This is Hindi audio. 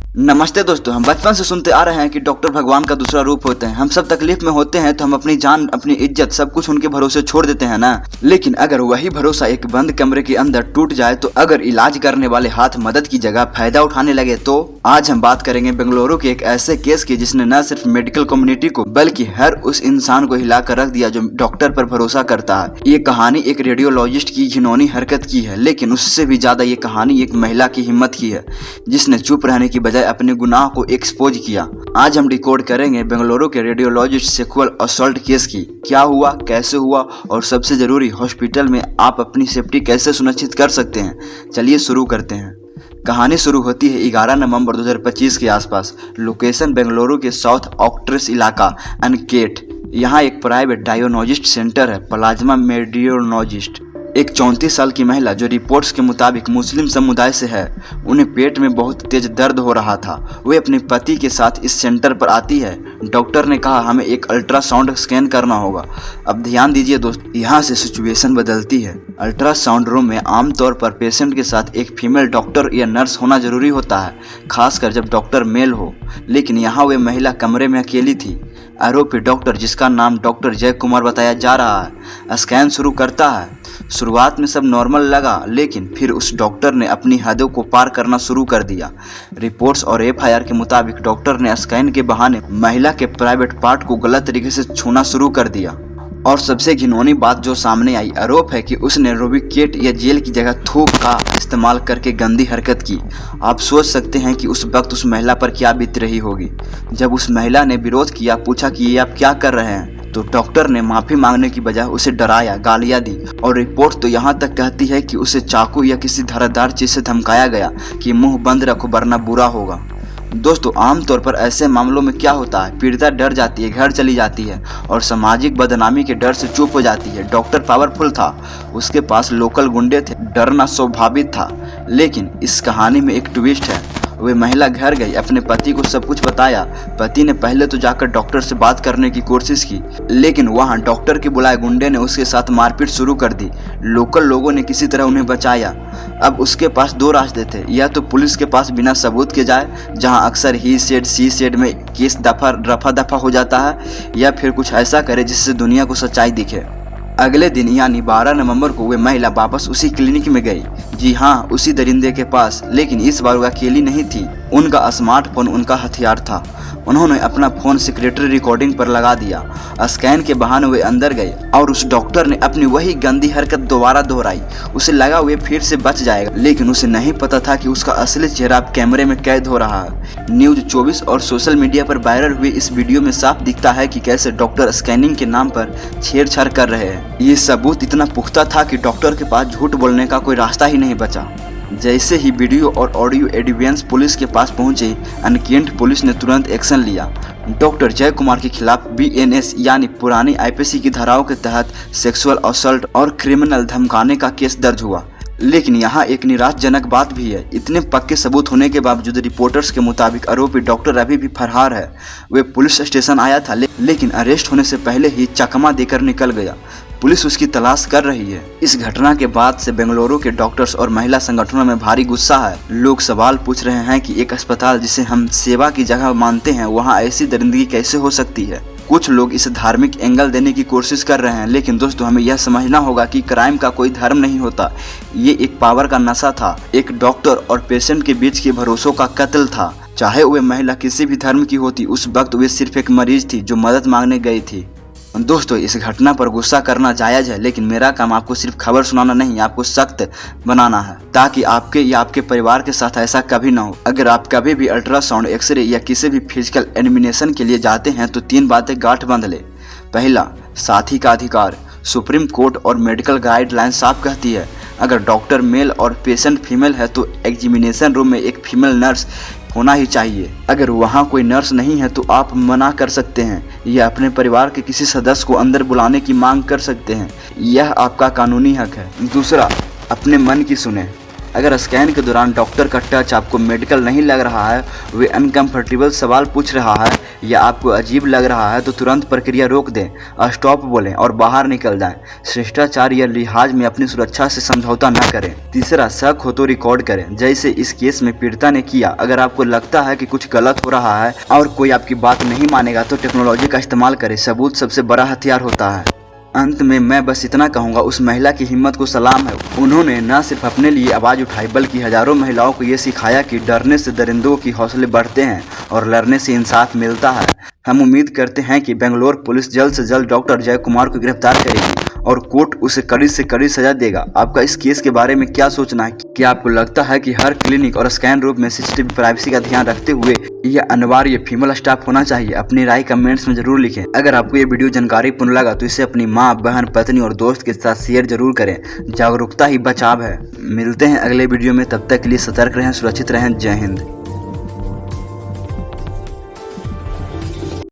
नमस्ते दोस्तों, हम बचपन से सुनते आ रहे हैं कि डॉक्टर भगवान का दूसरा रूप होते हैं। हम सब तकलीफ में होते हैं तो हम अपनी जान, अपनी इज्जत सब कुछ उनके भरोसे छोड़ देते हैं ना। लेकिन अगर वही भरोसा एक बंद कमरे के अंदर टूट जाए, तो अगर इलाज करने वाले हाथ मदद की जगह फायदा उठाने लगे, तो आज हम बात करेंगे बेंगलुरु के एक ऐसे केस की जिसने न सिर्फ मेडिकल कम्युनिटी को बल्कि हर उस इंसान को हिला कर रख दिया जो डॉक्टर पर भरोसा करता है। ये कहानी एक रेडियोलॉजिस्ट की घिनौनी हरकत की है, लेकिन उससे भी ज्यादा ये कहानी एक महिला की हिम्मत की है जिसने चुप रहने की बजाय अपने गुनाह को एक्सपोज किया। आज हम डिकोड करेंगे बेंगलुरु के रेडियोलॉजिस्ट सेक्सुअल असॉल्ट केस की क्या हुआ, कैसे हुआ और सबसे जरूरी हॉस्पिटल में आप अपनी सेफ्टी कैसे सुनिश्चित कर सकते हैं। चलिए शुरू करते हैं। कहानी शुरू होती है 11 नवंबर 2025 के आसपास। लोकेशन बेंगलुरु के साउथ ऑक्ट्रेस इलाका अनकेट। यहाँ एक प्राइवेट डायग्नोस्टिक सेंटर है, प्लाज्मा मेडियोलॉजिस्ट। एक 34 साल की महिला जो रिपोर्ट्स के मुताबिक मुस्लिम समुदाय से है, उन्हें पेट में बहुत तेज दर्द हो रहा था। वे अपने पति के साथ इस सेंटर पर आती है। डॉक्टर ने कहा हमें एक अल्ट्रासाउंड स्कैन करना होगा। अब ध्यान दीजिए दोस्त, यहाँ से सिचुएशन बदलती है। अल्ट्रासाउंड रूम में आमतौर पर पेशेंट के साथ एक फीमेल डॉक्टर या नर्स होना जरूरी होता है, खासकर जब डॉक्टर मेल हो। लेकिन यहाँ वे महिला कमरे में अकेली थी। आरोपी डॉक्टर, जिसका नाम डॉक्टर जय कुमार बताया जा रहा है, स्कैन शुरू करता है। शुरुआत में सब नॉर्मल लगा, लेकिन फिर उस डॉक्टर ने अपनी हदों को पार करना शुरू कर दिया। रिपोर्ट्स और एफआईआर के मुताबिक डॉक्टर ने स्कैन के बहाने महिला के प्राइवेट पार्ट को गलत तरीके से छूना शुरू कर दिया। और सबसे घिनौनी बात जो सामने आई, आरोप है कि उसने रोबिकेट या जेल की जगह थूक का इस्तेमाल करके गंदी हरकत की। आप सोच सकते हैं कि उस वक्त उस महिला पर क्या बीत रही होगी। जब उस महिला ने विरोध किया, पूछा कि ये आप क्या कर रहे हैं, तो डॉक्टर ने माफी मांगने की बजाय उसे डराया, गालियां दी। और रिपोर्ट तो यहाँ तक कहती है कि उसे चाकू या किसी धारदार चीज से धमकाया गया कि मुंह बंद रखो वरना बुरा होगा। दोस्तों, आमतौर पर ऐसे मामलों में क्या होता है, पीड़िता डर जाती है, घर चली जाती है और सामाजिक बदनामी के डर से चुप हो जाती है। डॉक्टर पावरफुल था, उसके पास लोकल गुंडे थे, डरना स्वाभाविक था। लेकिन इस कहानी में एक ट्विस्ट है। वे महिला घर गई, अपने पति को सब कुछ बताया। पति ने पहले तो जाकर डॉक्टर से बात करने की कोशिश की, लेकिन वहां डॉक्टर के बुलाए गुंडे ने उसके साथ मारपीट शुरू कर दी। लोकल लोगों ने किसी तरह उन्हें बचाया। अब उसके पास दो रास्ते थे, या तो पुलिस के पास बिना सबूत के जाए, जहां अक्सर ही सेड सी सेड में केस रफा दफा हो जाता है, या फिर कुछ ऐसा करे जिससे दुनिया को सच्चाई दिखे। अगले दिन यानी 12 नवंबर को वे महिला वापस उसी क्लिनिक में गई। जी हाँ, उसी दरिंदे के पास। लेकिन इस बार वो अकेली नहीं थी, उनका स्मार्टफोन उनका हथियार था। उन्होंने अपना फोन सेक्रेटरी रिकॉर्डिंग पर लगा दिया। स्कैन के बहाने वे अंदर गए और उस डॉक्टर ने अपनी वही गंदी हरकत दोबारा दोहराई। उसे लगा वे फिर से बच जाएगा, लेकिन उसे नहीं पता था कि उसका असली चेहरा अब कैमरे में कैद हो रहा है। न्यूज 24 और सोशल मीडिया पर वायरल हुए इस वीडियो में साफ दिखता है कि कैसे डॉक्टर स्कैनिंग के नाम पर छेड़छाड़ कर रहे हैं। ये सबूत इतना पुख्ता था कि डॉक्टर के पास झूठ बोलने का कोई रास्ता ही नहीं बचा। जैसे ही वीडियो और ऑडियो एविडेंस पुलिस के पास पहुंचे, अनकेंट पुलिस ने तुरंत एक्शन लिया। डॉक्टर जय कुमार के खिलाफ बीएनएस यानी पुरानी आईपीसी की धाराओं के तहत सेक्सुअल असॉल्ट और क्रिमिनल धमकाने का केस दर्ज हुआ। लेकिन यहाँ एक निराशजनक बात भी है। इतने पक्के सबूत होने के बावजूद रिपोर्टर्स के मुताबिक आरोपी डॉक्टर अभी भी फरार है। वे पुलिस स्टेशन आया था, लेकिन अरेस्ट होने से पहले ही चकमा देकर निकल गया। पुलिस उसकी तलाश कर रही है। इस घटना के बाद से बेंगलुरु के डॉक्टर्स और महिला संगठनों में भारी गुस्सा है। लोग सवाल पूछ रहे हैं कि एक अस्पताल जिसे हम सेवा की जगह मानते हैं, वहाँ ऐसी दरिंदगी कैसे हो सकती है। कुछ लोग इसे धार्मिक एंगल देने की कोशिश कर रहे हैं, लेकिन दोस्तों हमें यह समझना होगा कि क्राइम का कोई धर्म नहीं होता। ये एक पावर का नशा था, एक डॉक्टर और पेशेंट के बीच के भरोसों का कत्ल था। चाहे वह महिला किसी भी धर्म की होती, उस वक्त वे सिर्फ एक मरीज थी जो मदद मांगने गई थी। दोस्तों, इस घटना पर गुस्सा करना जायज है, लेकिन मेरा काम आपको सिर्फ खबर सुनाना नहीं, आपको सख्त बनाना है ताकि आपके या आपके परिवार के साथ ऐसा कभी ना हो। अगर आप कभी भी अल्ट्रासाउंड, एक्सरे या किसी भी फिजिकल एग्जामिनेशन के लिए जाते हैं तो 3 बातें गांठ बांध ले। पहला, साथी का अधिकार। सुप्रीम कोर्ट और मेडिकल गाइडलाइन साफ कहती है, अगर डॉक्टर मेल और पेशेंट फीमेल है तो एग्जामिनेशन रूम में एक फीमेल नर्स होना ही चाहिए। अगर वहाँ कोई नर्स नहीं है तो आप मना कर सकते हैं या अपने परिवार के किसी सदस्य को अंदर बुलाने की मांग कर सकते हैं। यह आपका कानूनी हक है। दूसरा, अपने मन की सुने। अगर स्कैन के दौरान डॉक्टर का टच आपको मेडिकल नहीं लग रहा है, वे अनकंफर्टेबल सवाल पूछ रहा है या आपको अजीब लग रहा है तो तुरंत प्रक्रिया रोक दें, स्टॉप बोलें और बाहर निकल जाएं। शिष्टाचार या लिहाज में अपनी सुरक्षा से समझौता न करें। तीसरा, शक हो तो रिकॉर्ड करें, जैसे इस केस में पीड़िता ने किया। अगर आपको लगता है कि कुछ गलत हो रहा है और कोई आपकी बात नहीं मानेगा तो टेक्नोलॉजी का इस्तेमाल करें। सबूत सबसे बड़ा हथियार होता है। अंत में मैं बस इतना कहूँगा, उस महिला की हिम्मत को सलाम है। उन्होंने न सिर्फ अपने लिए आवाज़ उठाई बल्कि हजारों महिलाओं को ये सिखाया कि डरने से दरिंदों की हौसले बढ़ते हैं और लड़ने से इंसाफ मिलता है। हम उम्मीद करते हैं कि बेंगलोर पुलिस जल्द से जल्द डॉक्टर जय कुमार को गिरफ्तार करेगी और कोर्ट उसे कड़ी से कड़ी सजा देगा। आपका इस केस के बारे में क्या सोचना है? क्या आपको लगता है कि हर क्लिनिक और स्कैन रूम में सीसीटीवी प्राइवेसी का ध्यान रखते हुए यह अनिवार्य फीमेल स्टाफ होना चाहिए? अपनी राय कमेंट्स में जरूर लिखें। अगर आपको ये वीडियो जानकारीपूर्ण लगा तो इसे अपनी माँ, बहन, पत्नी और दोस्त के साथ शेयर जरूर करें। जागरूकता ही बचाव है। मिलते हैं अगले वीडियो में, तब तक के लिए सतर्क रहें, सुरक्षित रहें। जय हिंद।